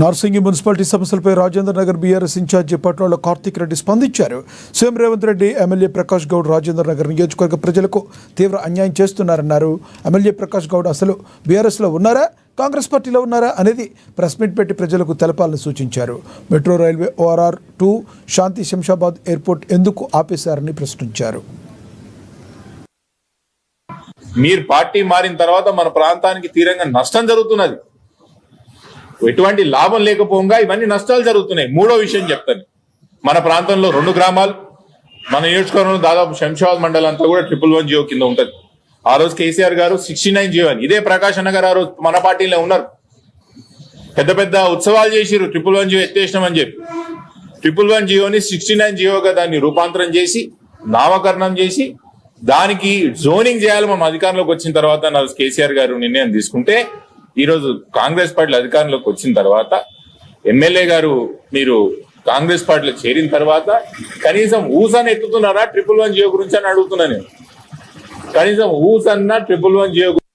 Narsingi municipality సమస్యలపై Rajendra Nagar BRS incharge పట్వాళ్ల Karthik Reddy స్పందించారు. CM Revanth Reddy MLA Prakash Goud Rajendra Nagar నియోజకవర్గ ప్రజలకు తీవ్ర అన్యాయం చేస్తున్నారన్నారు. ఎమ్మెల్యే ప్రకాష్ గౌడ్ అసలు బీఆర్ఎస్లో ఉన్నారా, కాంగ్రెస్ పార్టీలో ఉన్నారా అనేది ప్రెస్ మీట్ పెట్టి ప్రజలకు తెలపాలని సూచించారు. మెట్రో రైల్వే ORR 2 శాంతి శంషాబాద్ ఎయిర్పోర్ట్ ఎందుకు ఆపేశారని ప్రశ్నించారు. మీరు పార్టీ మారిన తర్వాత మన ప్రాంతానికి తీవ్రంగా నష్టం జరుగుతున్నది. ఎటువంటి లాభం లేకపోగా ఇవన్నీ నష్టాలు జరుగుతున్నాయి. మూడో విషయం చెప్తాను. మన ప్రాంతంలో 2 గ్రామాలు, మన నియోజకవర్గంలో దాదాపు శంషాబాద్ మండలం అంతా కూడా 111 జియో కింద ఉంటుంది. ఆ రోజు కేసీఆర్ గారు 69 జియో అని, ఇదే ప్రకాష్ అన్న గారు ఆ రోజు మన పార్టీలో ఉన్నారు. పెద్ద పెద్ద ఉత్సవాలు చేసిరు 111 జియో ఎత్తేసినామని చెప్పి. 111 జియోని 69 జియోగా దాన్ని రూపాంతరం చేసి నామకరణం చేసి దానికి జోనింగ్ చేయాలి. మనం అధికారంలోకి వచ్చిన తర్వాత కేసీఆర్ గారు నిర్ణయం తీసుకుంటే ఈరోజు కాంగ్రెస్ పార్టీలో అధికారంలోకి వచ్చిన తర్వాత ఎమ్మెల్యే గారు మీరు కాంగ్రెస్ పార్టీలో చేరిన తర్వాత కనీసం ఊసన్న ఎత్తుతున్నారా 111 జియో గురించి అని అడుగుతున్నా నేను. కనీసం ఊసన్న 111 జియో